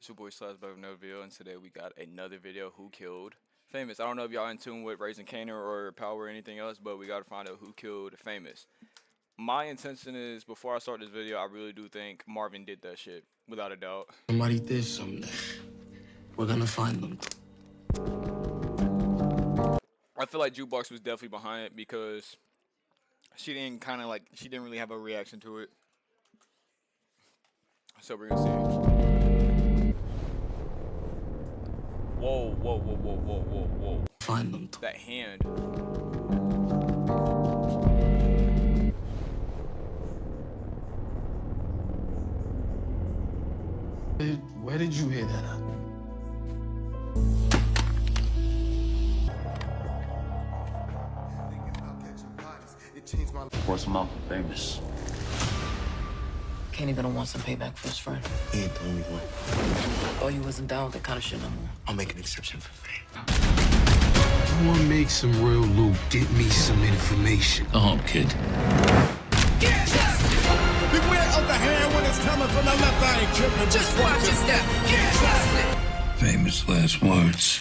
It's your boy Slash Bev Noville, and today we got another video. Who killed Famous? I don't know if y'all in tune with Raising Kanan or Power or anything else, but we gotta find out who killed Famous. My intention is, before I start this video, I really do think Marvin did that shit, without a doubt. Somebody did something. We're gonna find them. I feel like Jukebox was definitely behind it because she didn't really have a reaction to it. So we're gonna see. Whoa, whoa, whoa, whoa, whoa, whoa, whoa. Find them. That hand. Where did you hear that at? What's Mount Famous? Kanan gonna want some payback for his friend. He ain't the only one. Oh, you wasn't down with that kind of shit no more. I'll make an exception for Faye. You wanna make some real loot, get me some information. Go home, kid. Beware of the hand when it's coming from the left. I ain't tripping. Just watch your step. Famous last words.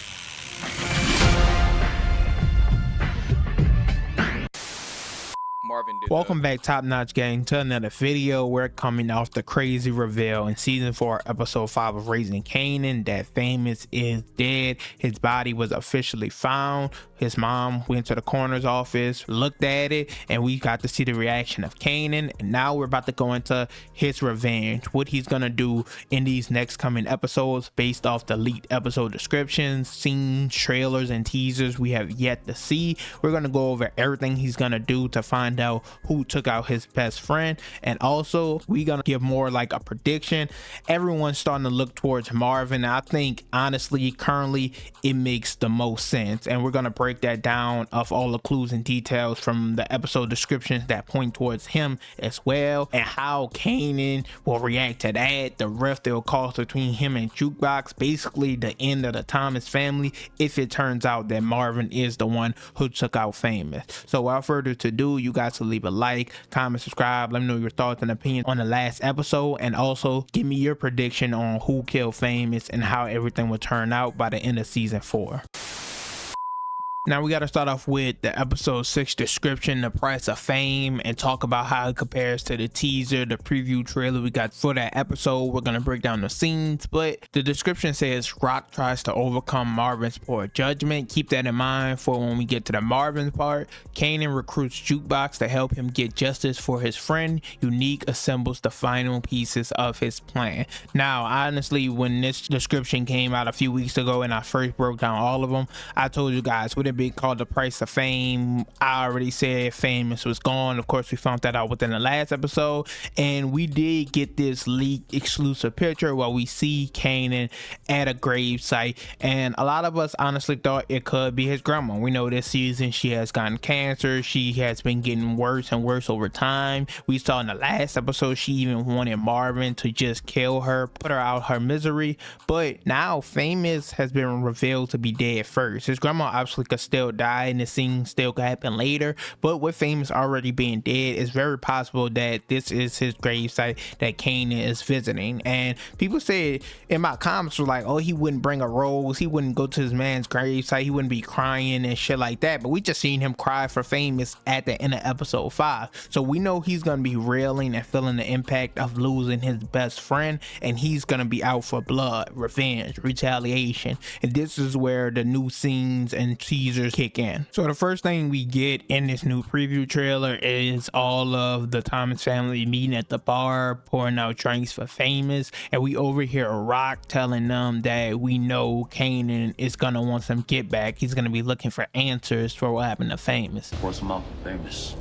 Marvin did Welcome that. back, Top Notch Gang, to another video. We're coming off the crazy reveal in season 4 episode 5 of Raising Kanan that Famous is dead. His body was officially found. His mom went to the coroner's office, looked at it, and we got to see the reaction of Kanan. And now we're about to go into his revenge, what he's gonna do in these next coming episodes based off the leaked episode descriptions, scenes, trailers, and teasers we have yet to see. We're gonna go over everything he's gonna do to find out who took out his best friend, and also we gonna give more like a prediction. Everyone's starting to look towards Marvin. I think honestly currently it makes the most sense, and we're gonna break that down of all the clues and details from the episode descriptions that point towards him as well, and how Kanan will react to that, the rift it will cause between him and Jukebox, basically the end of the Thomas family if it turns out that Marvin is the one who took out Famous. So without further ado, you guys to leave a like, comment, subscribe, let me know your thoughts and opinions on the last episode, and also give me your prediction on who killed Famous and how everything will turn out by the end of season 4. Now we got to start off with the episode 6 description, the price of fame, and talk about how it compares to the teaser, the preview trailer we got for that episode. We're going to break down the scenes, but the description says Rock tries to overcome Marvin's poor judgment. Keep that in mind for when we get to the Marvin part. Kanan recruits Jukebox to help him get justice for his friend. Unique assembles the final pieces of his plan. Now, honestly, when this description came out a few weeks ago and I first broke down all of them, I told you guys, would it be called the price of fame? I already said Famous was gone. Of course, we found that out within the last episode, and we did get this leaked exclusive picture where we see Kanan at a grave site, and a lot of us honestly thought it could be his grandma. We know this season she has gotten cancer. She has been getting worse and worse over time. We saw in the last episode she even wanted Marvin to just kill her, put her out her misery, but now Famous has been revealed to be dead first. His grandma obviously could still die and the scene still could happen later, but with Famous already being dead, it's very possible that this is his gravesite that Kanan is visiting. And people said in my comments were like, oh, he wouldn't bring a rose, he wouldn't go to his man's gravesite, he wouldn't be crying and shit like that, but we just seen him cry for Famous at the end of episode 5, so we know he's gonna be reeling and feeling the impact of losing his best friend, and he's gonna be out for blood, revenge, retaliation, and this is where the new scenes and teasers kick in. So the first thing we get in this new preview trailer is all of the Thomas family meeting at the bar, pouring out drinks for Famous, and we overhear Rock telling them that we know Kanan is gonna want some get back. He's gonna be looking for answers for what happened to Famous. What's Mount Famous?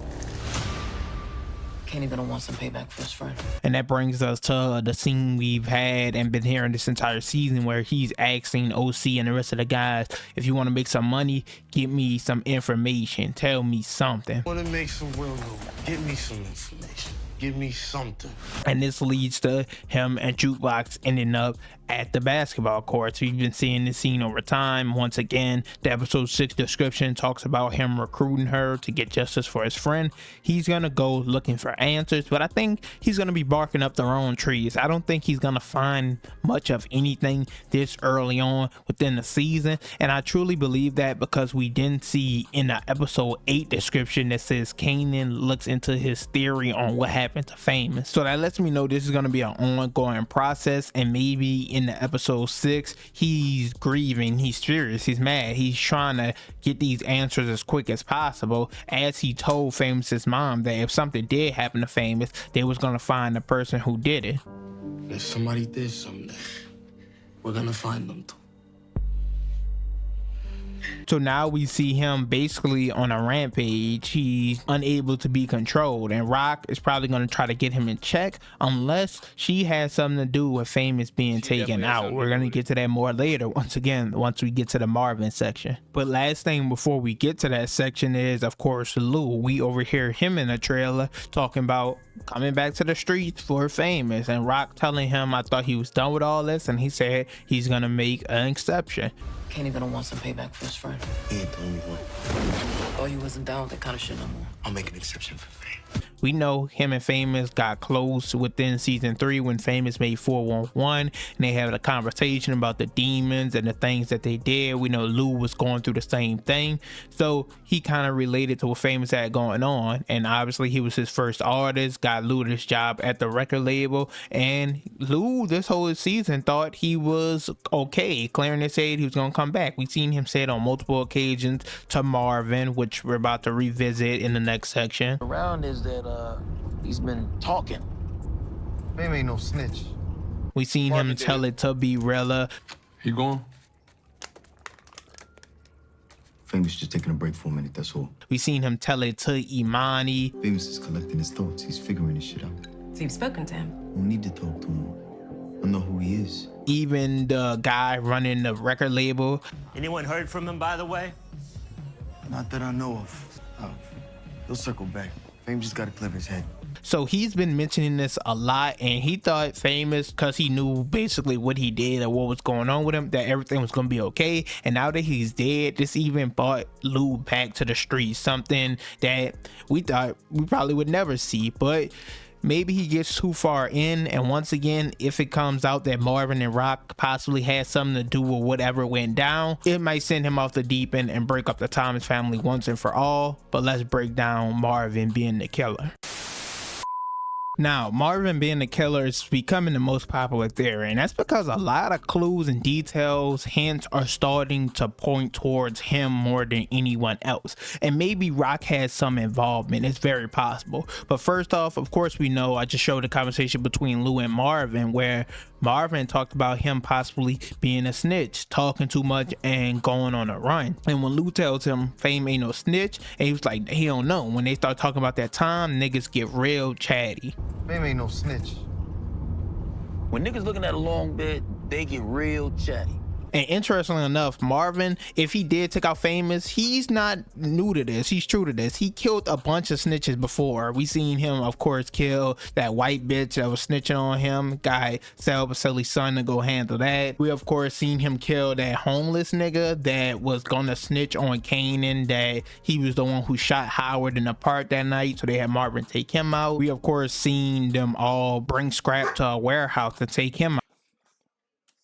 Kanan gonna want some payback for his friend. And that brings us to the scene we've had and been hearing this entire season where he's asking OC and the rest of the guys, if you want to make some money, give me some information, tell me something. Wanna make some real loot, get me some information. Give me something. And this leads to him and Jukebox ending up at the basketball courts. We've been seeing this scene over time. Once again, the episode 6 description talks about him recruiting her to get justice for his friend. He's gonna go looking for answers, but I think he's gonna be barking up their own trees. I don't think he's gonna find much of anything this early on within the season, and I truly believe that because we didn't see in the episode 8 description that says Kanan looks into his theory on what happened to Famous. So that lets me know this is going to be an ongoing process, and maybe in the episode 6 he's grieving, he's furious, he's mad, he's trying to get these answers as quick as possible, as he told Famous's mom that if something did happen to Famous, they was going to find the person who did it. If somebody did something, we're gonna find them too. So now we see him basically on a rampage. He's unable to be controlled, and Rock is probably going to try to get him in check unless she has something to do with Famous being taken out. We're going to get to that more later, once we get to the Marvin section. But last thing before we get to that section is, of course, Lou. We overhear him in the trailer talking about coming back to the streets for Famous, and Rock telling him I thought he was done with all this, and he said he's going to make an exception. Kanan gonna want some payback for his friend. He ain't the only one. Oh, you wasn't down with that kind of shit no more. I'll make an exception for Fame. We know him and Famous got close within season 3 when Famous made 411 and they had a conversation about the demons and the things that they did. We know Lou was going through the same thing, so he kind of related to what Famous had going on, and obviously he was his first artist, got Lou this job at the record label, and Lou this whole season thought he was okay. Clarence said he was gonna come back. We've seen him say it on multiple occasions to Marvin, which we're about to revisit in the next section. Around is that he's been talking. Fame ain't no snitch. We seen him tell it to Rella. He gone? Famous just taking a break for a minute, that's all. We seen him tell it to Imani. Famous is collecting his thoughts. He's figuring his shit out. So you've spoken to him? Don't need to talk to him. I know who he is. Even the guy running the record label. Anyone heard from him, by the way? Not that I know of. He'll circle back. Fame just gotta clear his head. So he's been mentioning this a lot, and he thought Famous, because he knew basically what he did or what was going on with him, that everything was going to be okay. And now that he's dead, this even brought Lou back to the streets, something that we thought we probably would never see. But maybe he gets too far in, and once again, if it comes out that Marvin and Rock possibly had something to do with whatever went down, it might send him off the deep end and break up the Thomas family once and for all. But let's break down Marvin being the killer. Now, Marvin being the killer is becoming the most popular theory, and that's because a lot of clues and details, hints are starting to point towards him more than anyone else. And maybe Rock has some involvement, it's very possible. But first off, of course, we know I just showed a conversation between Lou and Marvin where Marvin talked about him possibly being a snitch, talking too much and going on a run. And when Lou tells him Fame ain't no snitch, and he was like, he don't know. When they start talking about that time, niggas get real chatty. Fame ain't no snitch. When niggas looking at a long bed, they get real chatty. And interestingly enough, Marvin, if he did take out Famous, he's not new to this. He's true to this. He killed a bunch of snitches before. We seen him, of course, kill that white bitch that was snitching on him. Guy sell Basili's son to go handle that. We, of course, seen him kill that homeless nigga that was gonna snitch on Kanan, that he was the one who shot Howard in the park that night. So they had Marvin take him out. We, of course, seen them all bring Scrap to a warehouse to take him out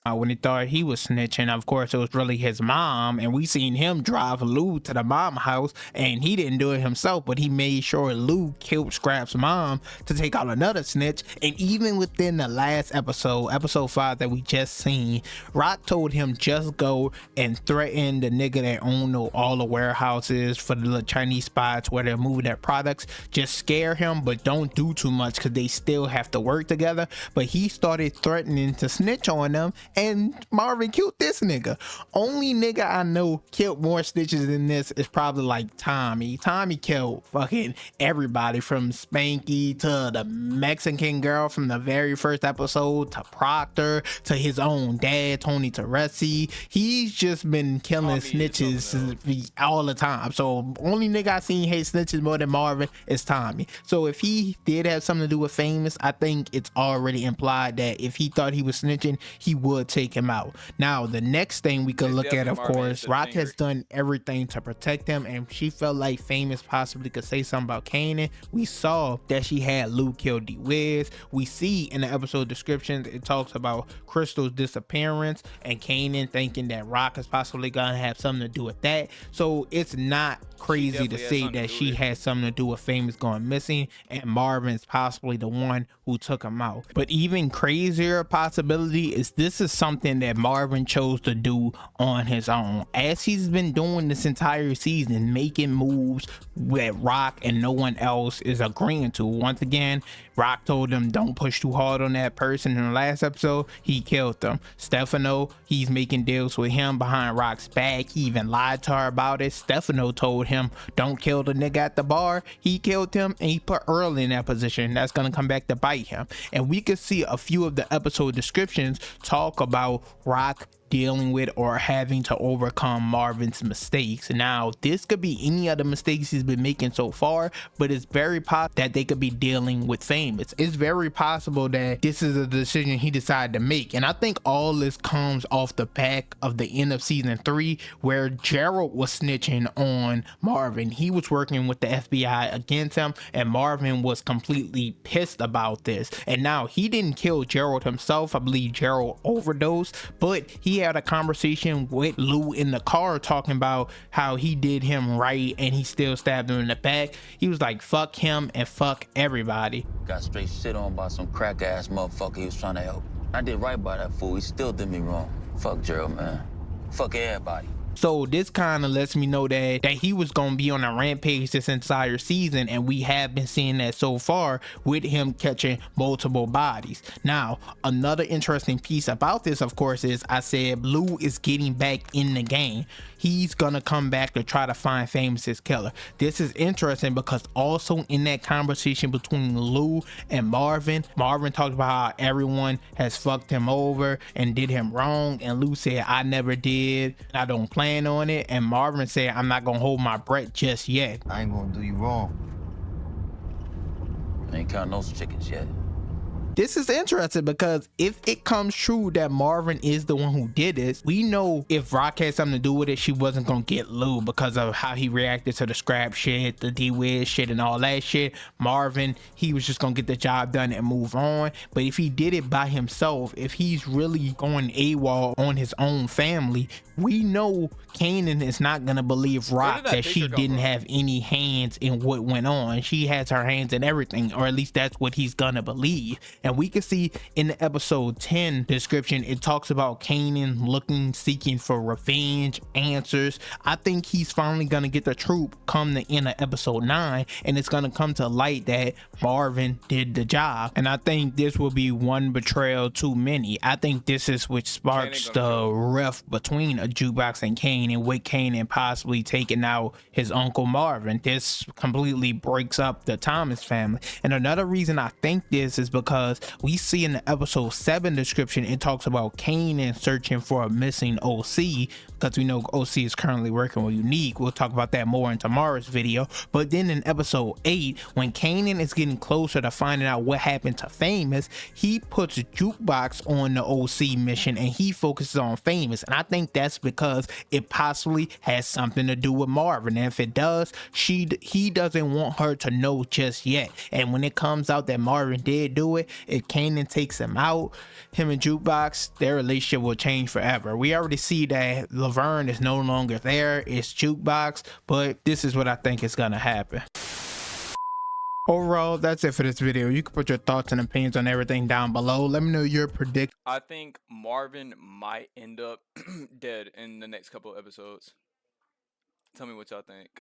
when he thought he was snitching. Of course, it was really his mom, and we seen him drive Lou to the mom house, and he didn't do it himself, but he made sure Lou killed Scrap's mom to take out another snitch. And even within the last episode 5 that we just seen, Rock told him just go and threaten the nigga that owned all the warehouses for the little Chinese spots where they're moving their products. Just scare him, but don't do too much because they still have to work together. But he started threatening to snitch on them, and Marvin killed this nigga. Only nigga I know killed more snitches than this is probably like Tommy. Tommy killed fucking everybody from Spanky to the Mexican girl from the very first episode to Proctor to his own dad, Tony Teresi. He's just been killing snitches all the time. So only nigga I seen hate snitches more than Marvin is Tommy. So if he did have something to do with Famous, I think it's already implied that if he thought he was snitching, he would would take him out. Now, the next thing we could It's look at, definitely of Marvin course, hits the Rock finger. has done everything to protect him, and she felt like Famous possibly could say something about Kanan. We saw that she had Lou kill D-Wiz. We see in the episode descriptions, it talks about Crystal's disappearance and Kanan thinking that Rock is possibly gonna have something to do with that. So it's not crazy to definitely has say something to that do she with it. has something to do with Famous going missing and Marvin's possibly the one who took him out. But even crazier possibility is this is something that Marvin chose to do on his own, as he's been doing this entire season, making moves with Rock and no one else is agreeing to. Once again, Rock told him don't push too hard on that person in the last episode. He killed them. Stefano, he's making deals with him behind Rock's back. He even lied to her about it. Stefano told him don't kill the nigga at the bar. He killed him, and he put Earl in that position. That's gonna come back to bite him. And we could see a few of the episode descriptions talk about Rock dealing with or having to overcome Marvin's mistakes. Now, this could be any of the mistakes he's been making so far, but it's very possible that they could be dealing with Famous. It's very possible that this is a decision he decided to make, and I think all this comes off the back of the end of season 3, where Gerald was snitching on Marvin. He was working with the FBI against him, and Marvin was completely pissed about this. And now he didn't kill Gerald himself. I believe Gerald overdosed, but he had a conversation with Lou in the car talking about how he did him right and he still stabbed him in the back. He was like, fuck him and fuck everybody. Got straight shit on by some crack ass motherfucker he was trying to help. I did right by that fool. He still did me wrong. Fuck Gerald, man. Fuck everybody. So this kind of lets me know that he was going to be on a rampage this entire season, and we have been seeing that so far with him catching multiple bodies. Now, another interesting piece about this, of course, is I said Lou is getting back in the game. He's gonna come back to try to find Famous's killer. This is interesting because also in that conversation between Lou and Marvin talked about how everyone has fucked him over and did him wrong, and Lou said, I never did, I don't plan on it, and Marvin said, I'm not gonna hold my breath just yet. I ain't gonna do you wrong. I ain't counting those chickens yet. This is interesting because if it comes true that Marvin is the one who did this, we know if Rock had something to do with it, she wasn't gonna get Lou because of how he reacted to the scrap shit, the D-Wiz shit and all that shit. Marvin, he was just gonna get the job done and move on. But if he did it by himself, if he's really going AWOL on his own family, we know Kanan is not gonna believe Rock that she didn't have any hands in what went on. She has her hands in everything, or at least that's what he's gonna believe. And we can see in the episode 10 description, it talks about Kanan looking, seeking for revenge, answers. I think he's finally gonna get the truth come the end of episode 9, and it's gonna come to light that Marvin did the job. And I think this will be one betrayal too many. I think this is what sparks the rift between a Jukebox and Kanan, with Kanan possibly taking out his uncle Marvin. This completely breaks up the Thomas family. And another reason I think this is because we see in the episode 7 description, it talks about Kanan searching for a missing OC, because we know OC is currently working with Unique. We'll talk about that more in tomorrow's video. But then in episode 8, when Kanan is getting closer to finding out what happened to Famous, he puts Jukebox on the OC mission and he focuses on Famous. And I think that's because it possibly has something to do with Marvin. And if it does, he doesn't want her to know just yet. And when it comes out that Marvin did do it, if Kanan takes him out, him and Jukebox, their relationship will change forever. We already see that Laverne is no longer there, it's Jukebox, but this is what I think is gonna happen. Overall, that's it for this video. You can put your thoughts and opinions on everything down below. Let me know your prediction. I think Marvin might end up dead in the next couple of episodes. Tell me what y'all think.